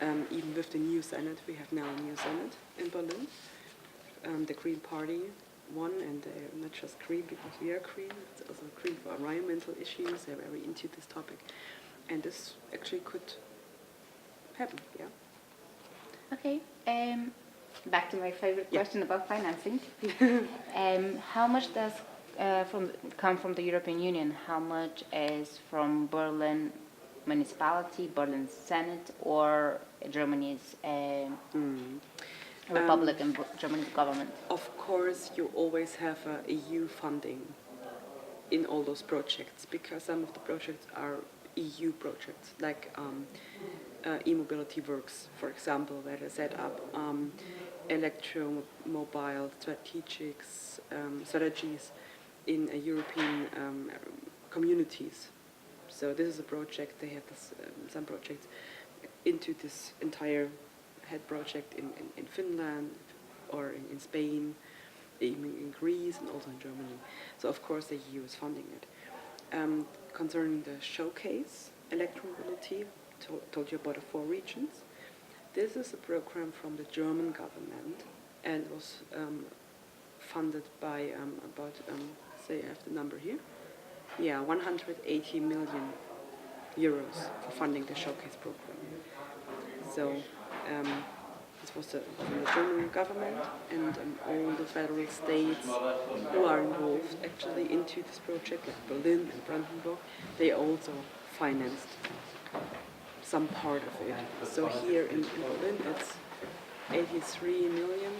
even with the new Senate, we have now a new Senate in Berlin. The Green Party won, and they're not just green because we are green, it's also green for environmental issues. They're very into this topic. And this actually could happen, yeah. Okay. Back to my favorite question about financing. How much does come from the European Union? How much is from Berlin municipality, Berlin Senate, or Germany's Republic and Germany's government? Of course, you always have EU funding in all those projects, because some of the projects are EU projects, like e-mobility works, for example, where they set up electromobile strategies in European communities. So this is a project. They have this, some projects into this entire head project in Finland or in Spain, even in Greece and also in Germany. So of course the EU is funding it. Concerning the showcase electromobility, told you about the 4 regions. This is a program from the German government and was funded by about, say I have the number here, 180 million euros for funding the showcase program. So this was from the German government, and all the federal states who are involved actually into this project, like Berlin and Brandenburg, they also financed some part of it. So here in Berlin it's 83 million.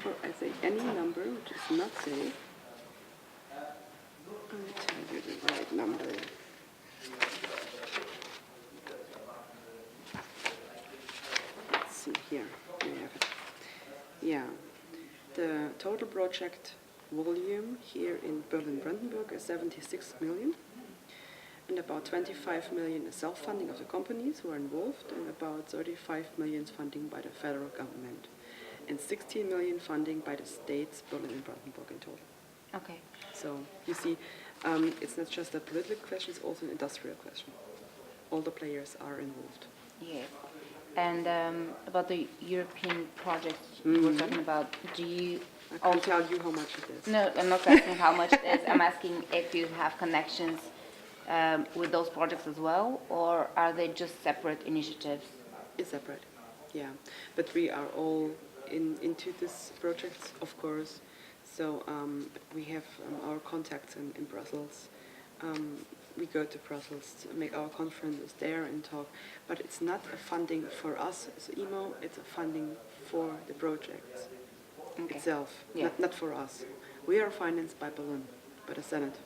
Or I say any number which is not safe. I'll tell you the right number. Let's see here. We have it. Yeah, the total project volume here in Berlin-Brandenburg is 76 million. And about 25 million is self-funding of the companies who are involved, and about 35 million is funding by the federal government, and 16 million funding by the states, Berlin and Brandenburg in total. Okay. So you see, it's not just a political question, it's also an industrial question. All the players are involved. Yeah. And about the European projects you were talking about, do you I can't tell you how much it is. No, I'm not asking how much it is. I'm asking if you have connections with those projects as well, or are they just separate initiatives? It's separate, yeah. But we are all into this project, of course. So we have our contacts in Brussels. We go to Brussels to make our conferences there and talk. But it's not a funding for us as EMO, it's a funding for the projects itself, Yeah. not for us. We are financed by Berlin, by the Senate.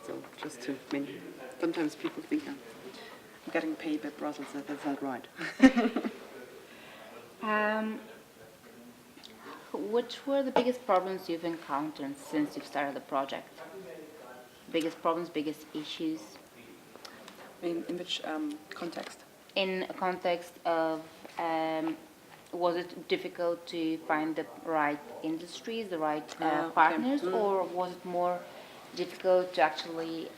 So just to, I mean, sometimes people think I'm getting paid by Brussels, that's not right. Which were the biggest problems you've encountered since you've started the project? Biggest problems, biggest issues? In which context? In a context of, was it difficult to find the right industries, the right partners, or was it more difficult to actually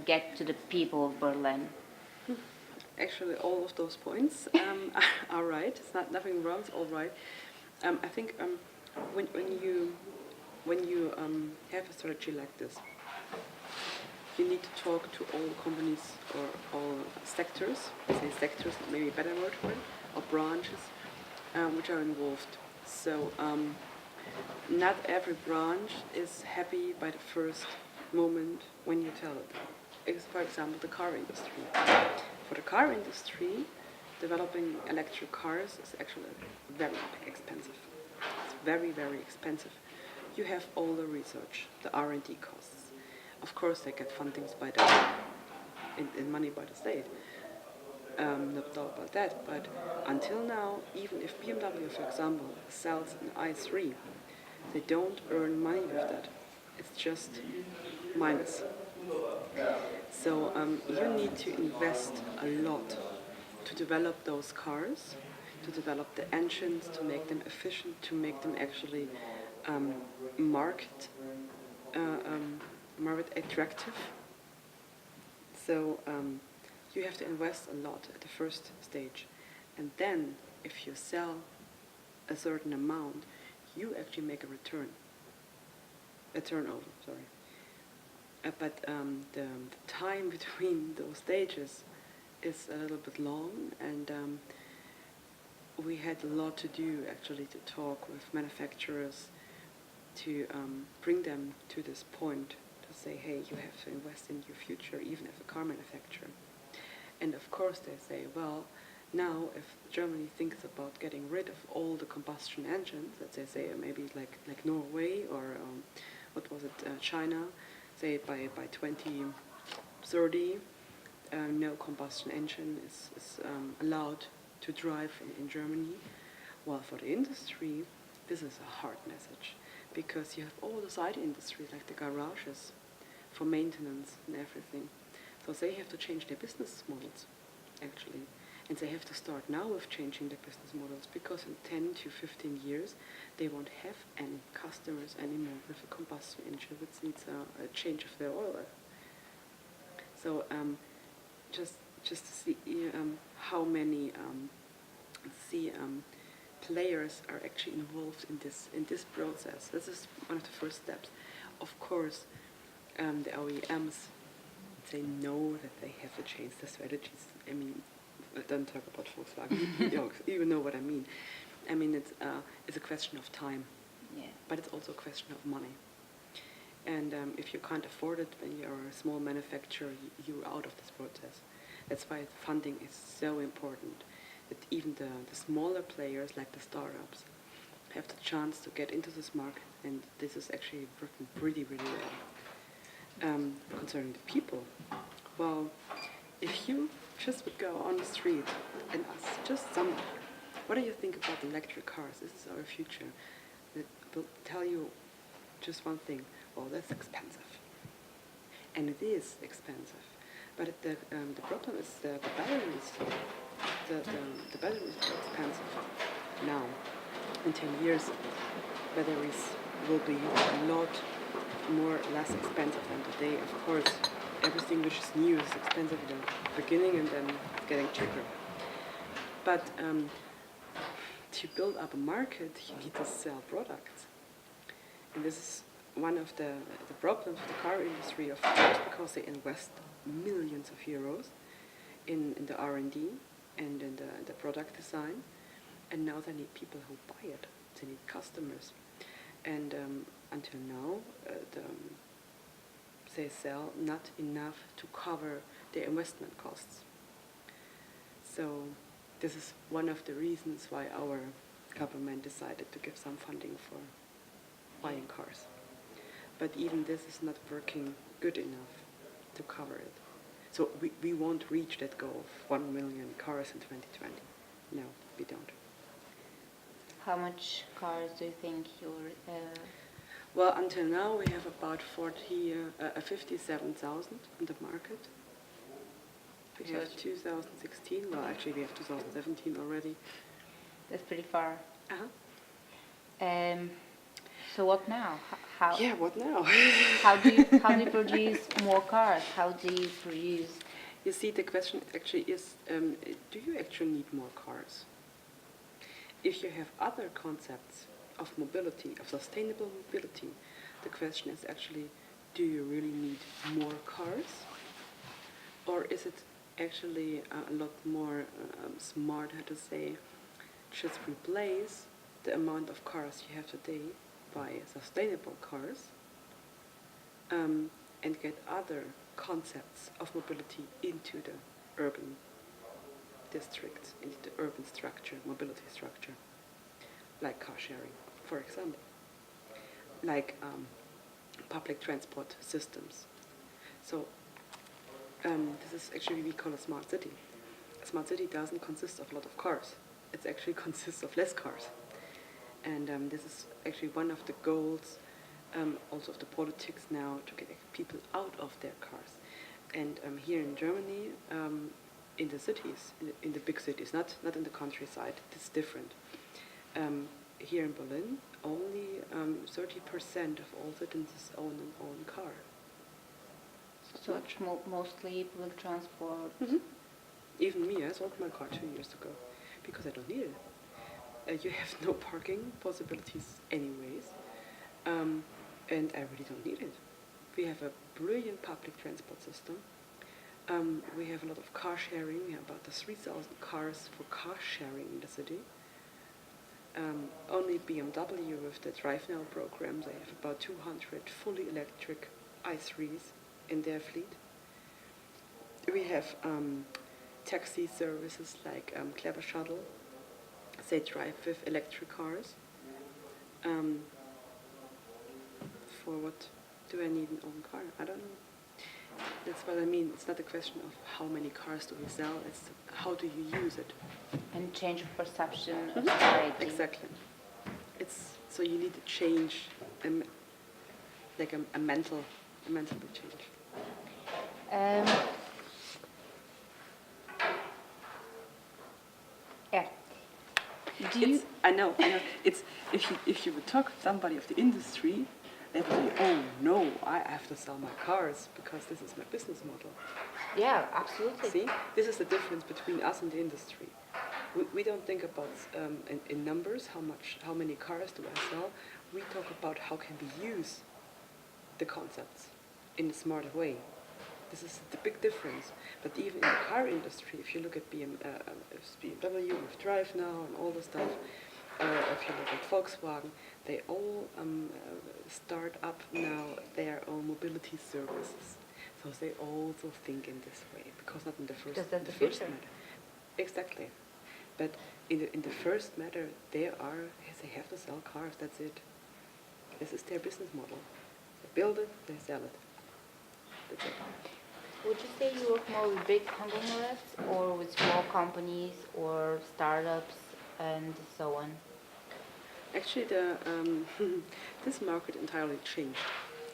get to the people of Berlin? Actually, all of those points are right. It's nothing wrong. It's all right. I think when you have a strategy like this, you need to talk to all companies or all sectors. I say sectors, maybe a better word for it, or branches, which are involved. So not every branch is happy by the first moment when you tell it. It's, for example, the car industry. For the car industry, developing electric cars is actually very expensive. It's very, very expensive. You have all the research, the R&D costs. Of course, they get fundings by the in money by the state. No doubt about that. But until now, even if BMW, for example, sells an i3, they don't earn money with that. It's just minus. So you need to invest a lot to develop those cars, to develop the engines, to make them efficient, to make them actually market attractive. So you have to invest a lot at the first stage. And then if you sell a certain amount, you actually make a turnover, sorry. But the time between those stages is a little bit long, and we had a lot to do actually to talk with manufacturers to bring them to this point to say, hey, you have to invest in your future, even as a car manufacturer. And of course they say, well, now if Germany thinks about getting rid of all the combustion engines, let's say maybe like Norway or what was it, China, say by 2030, no combustion engine is allowed to drive in Germany. Well, for the industry, this is a hard message, because you have all the side industries like the garages for maintenance and everything. So they have to change their business models, actually. And they have to start now with changing their business models, because in 10 to 15 years, they won't have any customers anymore with a combustion engine, which needs a change of their oil. So just to see how many players are actually involved in this process. This is one of the first steps. Of course, the OEMs, they know that they have to change their strategies. I mean, I don't talk about Volkswagen. You know what I mean. I mean, it's a question of time, but it's also a question of money. And if you can't afford it when you're a small manufacturer, you're out of this process. That's why funding is so important. That even the smaller players, like the startups, have the chance to get into this market, and this is actually working really, really well. Concerning the people, well, if you just would go on the street and ask just someone, what do you think about electric cars? This is our future. It will tell you just one thing. Well, that's expensive. And it is expensive. But the problem is the batteries. The batteries are expensive now. In 10 years, batteries will be a lot less expensive than today. Of course, everything which is new is expensive in the beginning and then getting cheaper. But to build up a market, you need to sell products. And this is one of the problems of the car industry, of course, because they invest millions of euros in the R&D and in the product design, and now they need people who buy it. They need customers. And until now, they sell not enough to cover their investment costs. So this is one of the reasons why our government decided to give some funding for buying cars. But even this is not working good enough to cover it. So we won't reach that goal of 1 million cars in 2020. No, we don't. How much cars do you think you're... Well, until now we have about 57,000 on the market. We have 2016, well actually we have 2017 already. That's pretty far. Uh-huh. So what now? How? Yeah, what now? how do you produce more cars? How do you produce? You see, the question actually is, do you actually need more cars? If you have other concepts of mobility, of sustainable mobility, the question is actually, do you really need more cars? Or is it actually a lot more smart, how to say, just replace the amount of cars you have today by sustainable cars, and get other concepts of mobility into the urban districts, into the urban structure, mobility structure, like car sharing, for example, like public transport systems. So this is actually we call a smart city. A smart city doesn't consist of a lot of cars. It actually consists of less cars. And this is actually one of the goals also of the politics now, to get people out of their cars. And here in Germany, in the cities, in the big cities, not in the countryside, it's different. Here in Berlin, only 30% of all citizens own car. So So it's mostly public transport. Even me, I sold my car 2 years ago because I don't need it. You have no parking possibilities anyways, and I really don't need it. We have a brilliant public transport system. We have a lot of car sharing. We have about 3,000 cars for car sharing in the city. Only BMW with the Drive Now program, they have about 200 fully electric i3s in their fleet. We have taxi services like Clever Shuttle. They drive with electric cars. For what do I need an own car? I don't know. That's what I mean. It's not a question of how many cars do we sell, it's how do you use it. And change of perception of society. Exactly. It's so you need to change, like a mental change. Yeah. I know. It's if you would talk to somebody of the industry, they would say, "Oh no, I have to sell my cars because this is my business model." Yeah, absolutely. See, this is the difference between us and the industry. We don't think about in numbers how many cars do I sell. We talk about how can we use the concepts in a smarter way. This is the big difference. But even in the car industry, if you look at BMW with Drive Now and all the stuff, if you look at Volkswagen, they all start up now their own mobility services. So they also think in this way, because not in the first. Because that's the first future. matter. Exactly. But in the first matter, they have to sell cars. That's it. This is their business model. They build it, they sell it. That's it. Would you say you work more with big conglomerates or with small companies or startups and so on? Actually, this market entirely changed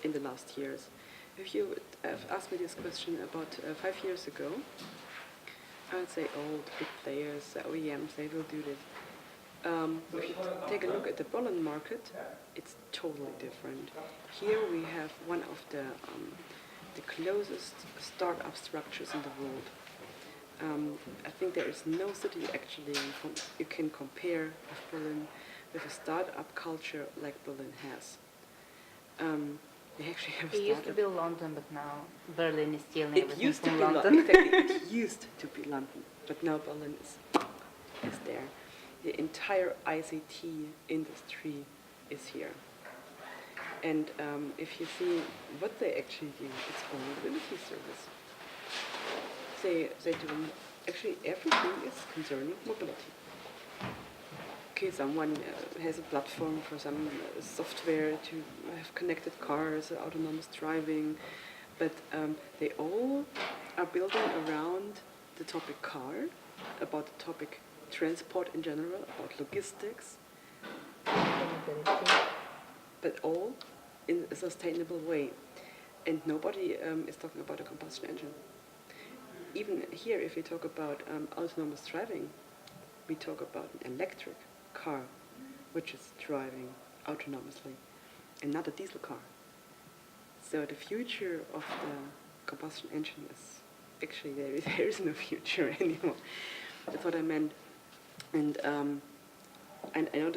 in the last years. If you would have asked me this question about 5 years ago, I would say, oh, the big players, the OEMs, they will do this. If you take a look at the Berlin market, it's totally different. Here we have one of the closest startup structures in the world. I think there is no city actually you can compare with Berlin with a startup culture like Berlin has. They actually have It used to be London, but now Berlin is stealing It everything used to from be London. London. It used to be London, but now Berlin is there. The entire ICT industry is here. And if you see what they actually do, it's all mobility service. They do actually everything is concerning mobility. Okay, someone has a platform for some software to have connected cars, autonomous driving, but they all are building around the topic car, about the topic transport in general, about logistics, but all in a sustainable way. And nobody is talking about a combustion engine. Even here, if we talk about autonomous driving, we talk about an electric car which is driving autonomously and not a diesel car. So the future of the combustion engine is actually there is no future anymore. That's what I meant. And I know